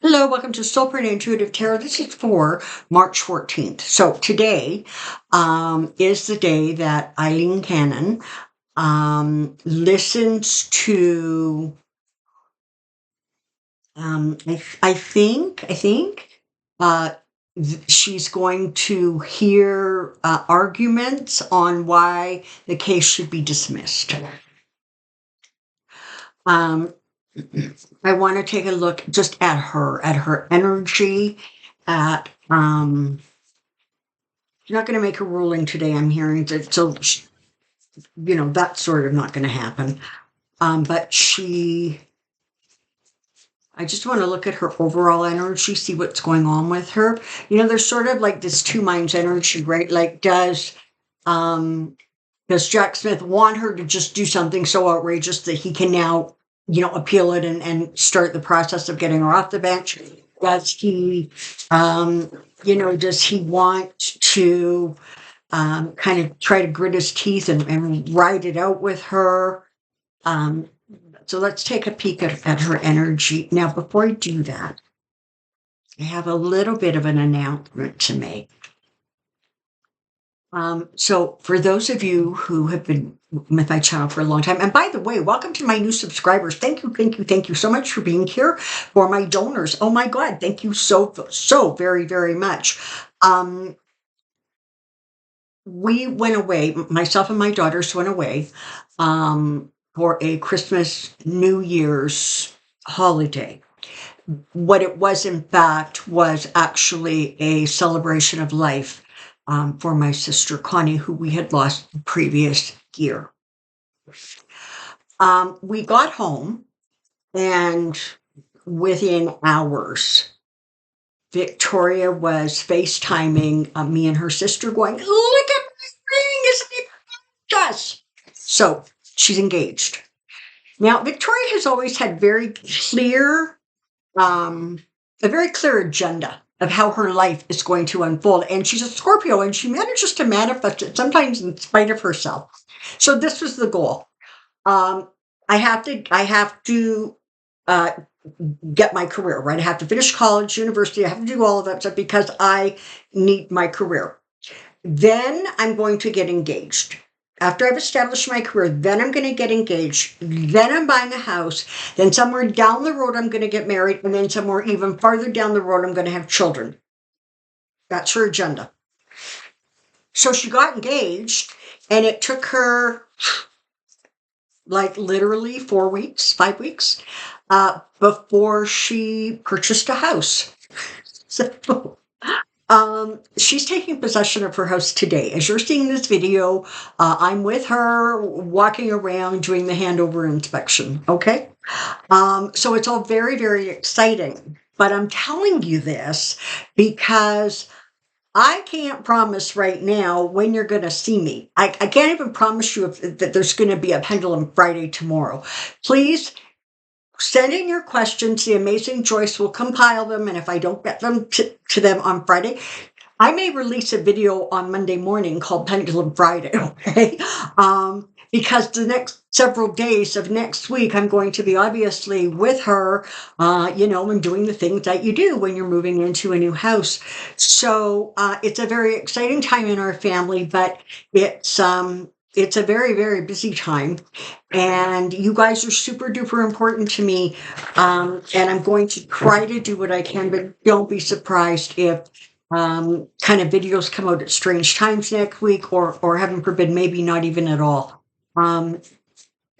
Hello, welcome to Soulprint Intuitive Tarot. This is for March 14th. So today is the day that Eileen Cannon listens to, I think, uh, she's going to hear arguments on why the case should be dismissed. Um, I want to take a look just at her energy, at you're not going to make a ruling today. I'm hearing that, so that's sort of not going to happen. But I just want to look at her overall energy, see what's going on with her. There's sort of like this two minds energy, right? Like, does Jack Smith want her to just do something so outrageous that he can now, appeal it and start the process of getting her off the bench? Does he, does he want to kind of try to grit his teeth and ride it out with her? Um, so let's take a peek at her energy. Now, before I do that, I have a little bit of an announcement to make. So for those of you who have been with my channel for a long time, and by the way, welcome to my new subscribers. Thank you so much for being here. For my donors, oh my God, thank you so very, very much. We went away, myself and my daughters went away for a Christmas, New Year's holiday. What it was, in fact, was actually a celebration of life for my sister Connie, who we had lost the previous year. We got home, and within hours, Victoria was FaceTiming me and her sister, going, "Look at my ring, isn't it gorgeous?" So she's engaged. Now, Victoria has always had a very clear agenda of how her life is going to unfold. And she's a Scorpio, and she manages to manifest it sometimes in spite of herself. So this was the goal. I have to uh, get my career, right? I have to finish college, university. I have to do all of that stuff because I need my career. Then I'm going to get engaged. After I've established my career, then I'm going to get engaged. Then I'm buying a house. Then somewhere down the road, I'm going to get married. And then somewhere even farther down the road, I'm going to have children. That's her agenda. So she got engaged, and it took her like literally 4 weeks, 5 weeks, before she purchased a house. So she's taking possession of her house today. As you're seeing this video, I'm with her walking around doing the handover inspection. Okay. So it's all very, very exciting. But I'm telling you this because I can't promise right now when you're going to see me. I can't even promise you that there's going to be a Pendulum Friday tomorrow. Please send in your questions. The amazing Joyce will compile them. And if I don't get them to them on Friday, I may release a video on Monday morning called Pendulum Friday, okay? Because the next several days of next week, I'm going to be obviously with her, and doing the things that you do when you're moving into a new house. So it's a very exciting time in our family, but it's a very, very busy time. And you guys are super duper important to me. And I'm going to try to do what I can, but don't be surprised if kind of videos come out at strange times next week, or heaven forbid, maybe not even at all.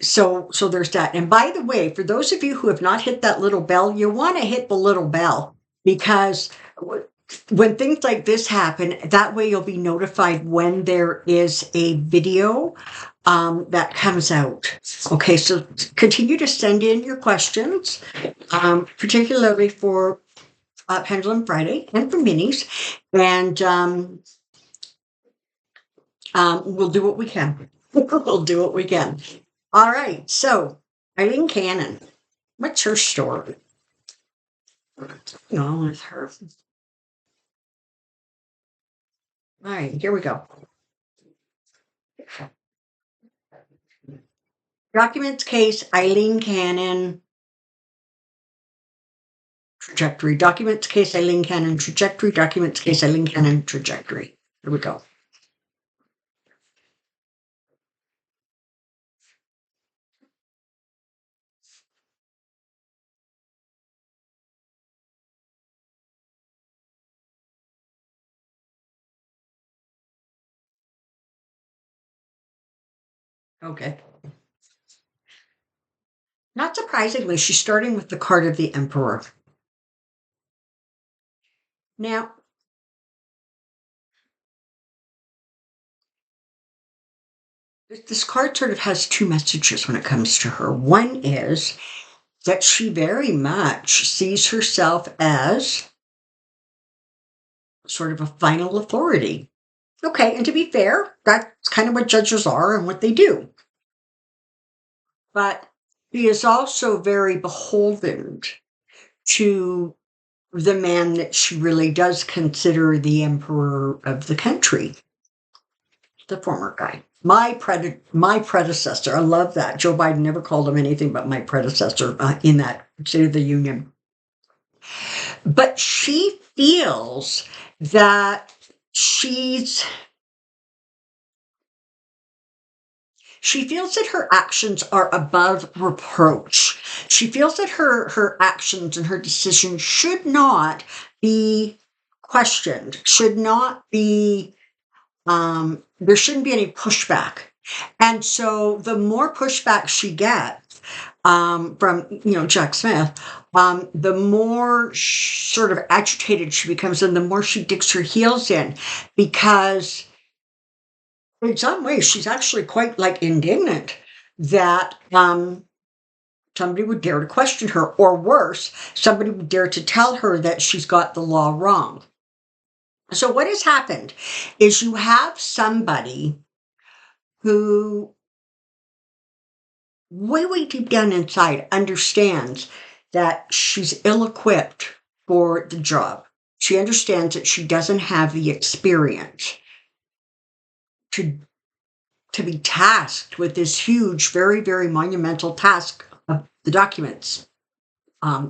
So there's that. And by the way, for those of you who have not hit that little bell, you want to hit the little bell, because when things like this happen, that way you'll be notified when there is a video that comes out. Okay, so continue to send in your questions, particularly for Pendulum Friday and for minis, and we'll do what we can. We'll do what we can. All right, so Eileen Cannon, what's her story? What's going on with her? All right, here we go. Documents case, Eileen Cannon. trajectory. Documents case Eileen Cannon trajectory. Documents case Eileen Cannon trajectory. Here we go. Okay. Not surprisingly, she's starting with the card of the Emperor. Now, this card sort of has two messages when it comes to her. One is that she very much sees herself as sort of a final authority. Okay, and to be fair, that's kind of what judges are and what they do. But she is also very beholden to the man that she really does consider the emperor of the country, the former guy. My predecessor. I love that. Joe Biden never called him anything but my predecessor in that State of the Union. But she feels that she feels that her actions are above reproach. She feels that her actions and her decisions should not be questioned, should not be, there shouldn't be any pushback. And so the more pushback she gets from, Jack Smith, the more sort of agitated she becomes and the more she digs her heels in, because in some ways she's actually quite indignant that somebody would dare to question her, or worse, somebody would dare to tell her that she's got the law wrong. So what has happened is you have somebody who way deep down inside understands that she's ill-equipped for the job. She understands that she doesn't have the experience to be tasked with this huge, very, very monumental task of the documents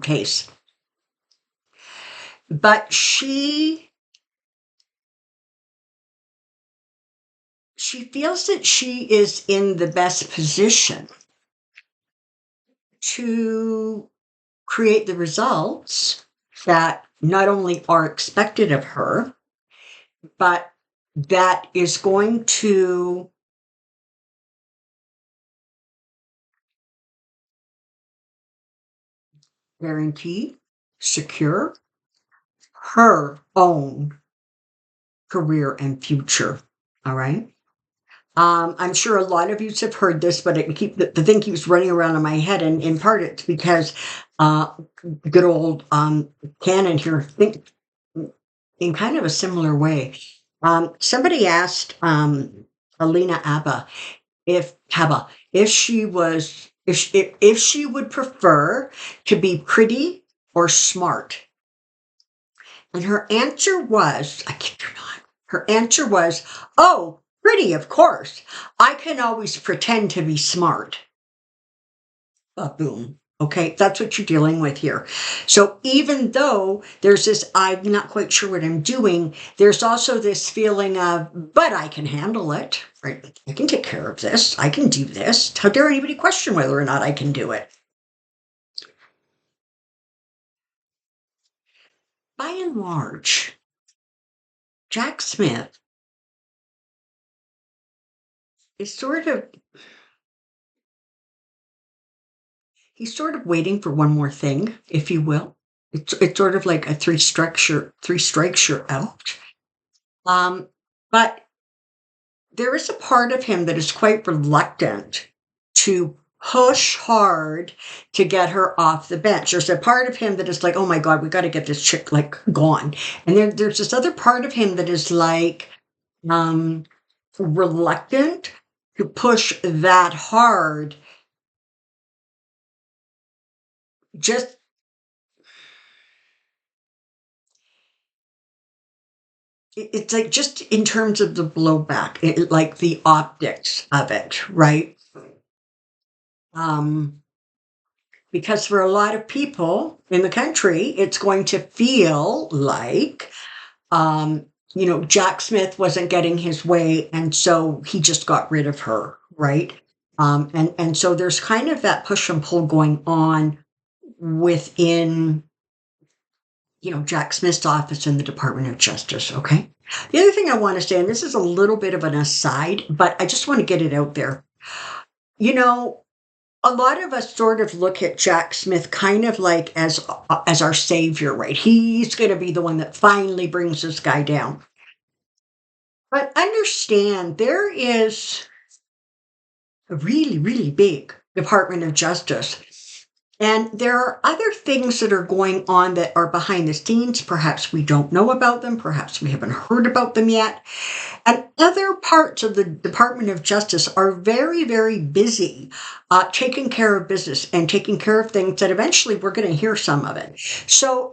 case. But she feels that she is in the best position to create the results that not only are expected of her, but that is going to guarantee, secure her own career and future. All right. I'm sure a lot of you have heard this, but the thing keeps running around in my head, and in part it's because good old Cannon here think in kind of a similar way. Somebody asked Alina Abba if she was if she would prefer to be pretty or smart, and her answer was, I kid you not, her answer was, "Oh, pretty, of course. I can always pretend to be smart." Boom. Okay, that's what you're dealing with here. So even though there's this, I'm not quite sure what I'm doing, there's also this feeling of, but I can handle it, right? I can take care of this. I can do this. How dare anybody question whether or not I can do it? By and large, Jack Smith is he's sort of waiting for one more thing, if you will. It's sort of like a three strikes you're out. But there is a part of him that is quite reluctant to push hard to get her off the bench. There's a part of him that is like, oh my God, we got to get this chick gone. And there's this other part of him that is reluctant to push that hard. It's like just in terms of the blowback, like the optics of it, right? because for a lot of people in the country, it's going to feel like, Jack Smith wasn't getting his way, and so he just got rid of her, right? And so there's kind of that push and pull going on within, Jack Smith's office in the Department of Justice, okay? The other thing I want to say, and this is a little bit of an aside, but I just want to get it out there. A lot of us sort of look at Jack Smith kind of like as our savior, right? He's going to be the one that finally brings this guy down. But understand there is a really, really big Department of Justice. And there are other things that are going on that are behind the scenes. Perhaps we don't know about them. Perhaps we haven't heard about them yet. And other parts of the Department of Justice are very, very busy taking care of business and taking care of things that eventually we're going to hear some of it. So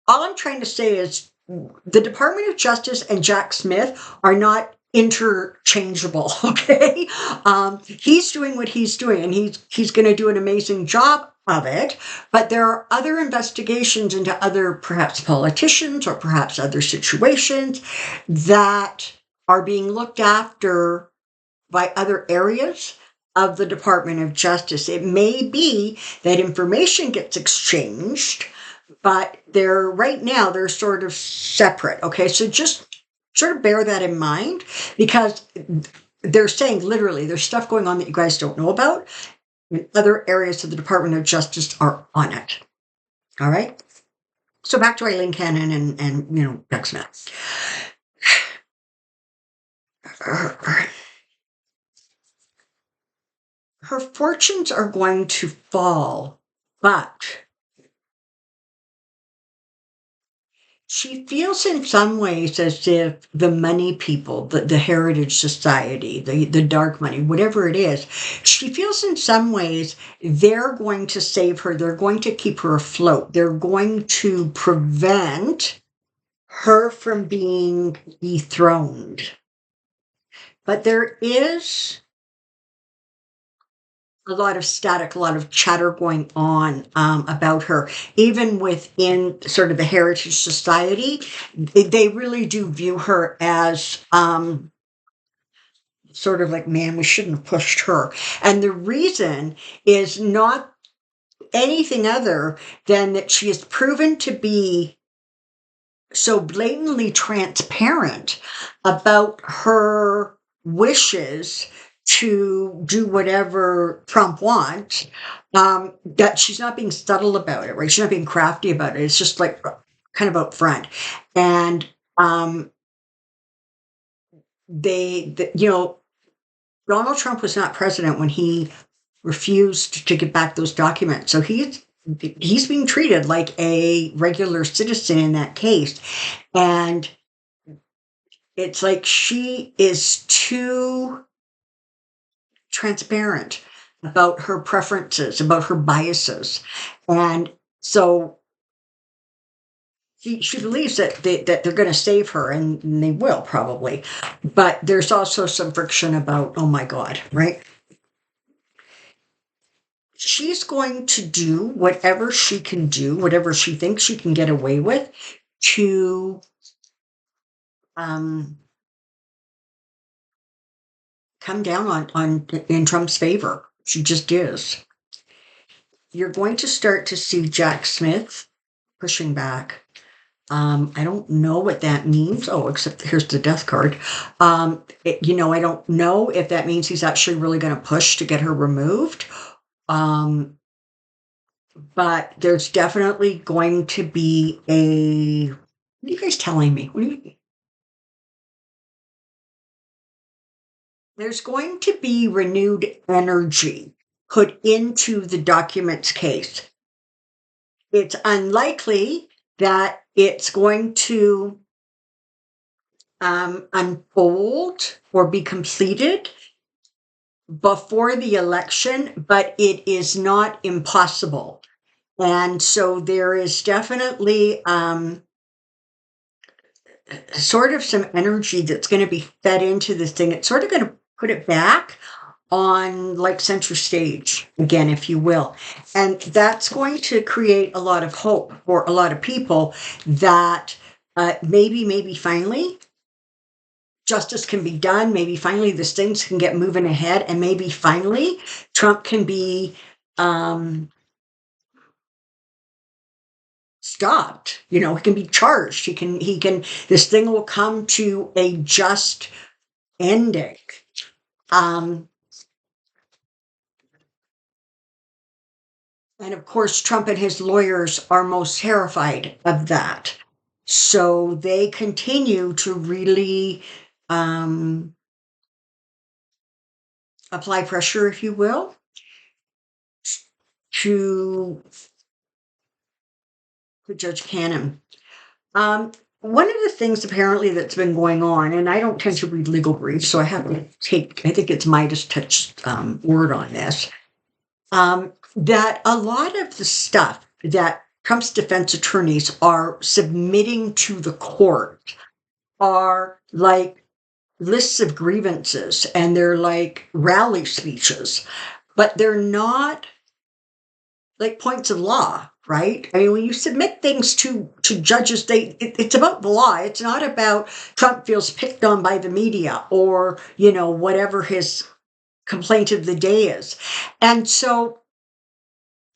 all I'm trying to say is the Department of Justice and Jack Smith are not interchangeable. Okay. He's doing what he's doing, and he's going to do an amazing job of it, but there are other investigations into other perhaps politicians or perhaps other situations that are being looked after by other areas of the Department of Justice. It may be that information gets exchanged, but right now they're sort of separate. Okay. So just sort of bear that in mind, because they're saying literally there's stuff going on that you guys don't know about, and other areas of the Department of Justice are on it. All right. So back to Eileen Cannon and Jack Smith. Her fortunes are going to fall, but she feels in some ways as if the money people, the Heritage Society, the dark money, whatever it is, she feels in some ways they're going to save her. They're going to keep her afloat. They're going to prevent her from being dethroned. But there is a lot of static, a lot of chatter going on about her. Even within sort of the Heritage Society, they really do view her as sort of like, man, we shouldn't have pushed her. And the reason is not anything other than that she is proven to be so blatantly transparent about her wishes to do whatever Trump wants, that she's not being subtle about it, right? She's not being crafty about it. It's just like kind of out front. And Donald Trump was not president when he refused to give back those documents. So he's being treated like a regular citizen in that case. And it's like she is too transparent about her preferences, about her biases. And so she believes that they're going to save her, and they will probably. But there's also some friction about, oh my God, right? She's going to do whatever she can do, whatever she thinks she can get away with to come down in Trump's favor. She just is. You're going to start to see Jack Smith pushing back. I don't know what that means. Oh, except here's the death card. I don't know if that means he's actually really going to push to get her removed. But there's definitely going to be what are you guys telling me? What do you? There's going to be renewed energy put into the documents case. It's unlikely that it's going to unfold or be completed before the election, but it is not impossible. And so there is definitely sort of some energy that's going to be fed into this thing. It's sort of going to put it back on like center stage again, if you will. And that's going to create a lot of hope for a lot of people that maybe finally justice can be done. Maybe finally this things can get moving ahead, and maybe finally Trump can be stopped. He can be charged. This thing will come to a just ending. Um, and of course, Trump and his lawyers are most terrified of that. So they continue to really apply pressure, if you will, to Judge Cannon. One of the things apparently that's been going on, and I don't tend to read legal briefs, so I have to I think it's Midas touch word on this, that a lot of the stuff that Trump's defense attorneys are submitting to the court are like lists of grievances, and they're like rally speeches, but they're not like points of law, right? I mean, when you submit things to judges, it's about the law. It's not about Trump feels picked on by the media or, whatever his complaint of the day is. And so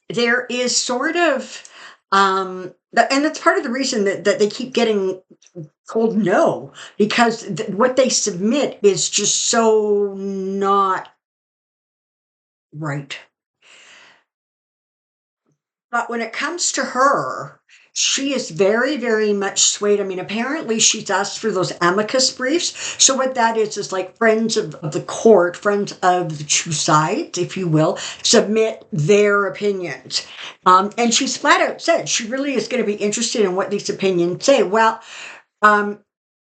there is sort of, and that's part of the reason that they keep getting told no, because what they submit is just so not right. But when it comes to her, she is very, very much swayed. I mean, apparently she's asked for those amicus briefs. So what that is like friends of the court, friends of the two sides, if you will, submit their opinions. And she's flat out said she really is going to be interested in what these opinions say. Well,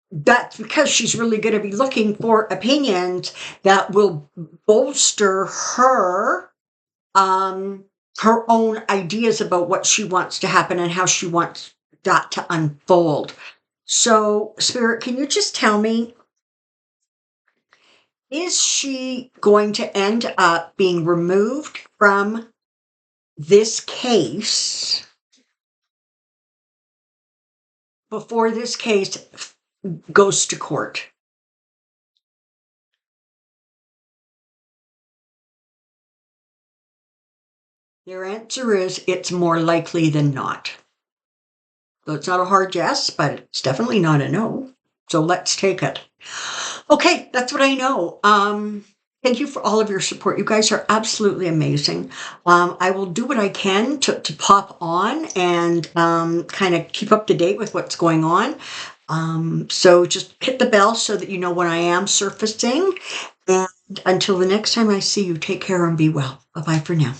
that's because she's really going to be looking for opinions that will bolster her own ideas about what she wants to happen and how she wants that to unfold. So, Spirit, can you just tell me, is she going to end up being removed from this case before this case goes to court? Their answer is it's more likely than not. So it's not a hard yes, but it's definitely not a no. So let's take it. Okay, that's what I know. Thank you for all of your support. You guys are absolutely amazing. I will do what I can to pop on and kind of keep up to date with what's going on. So just hit the bell so that you know when I am surfacing. And until the next time I see you, take care and be well. Bye-bye for now.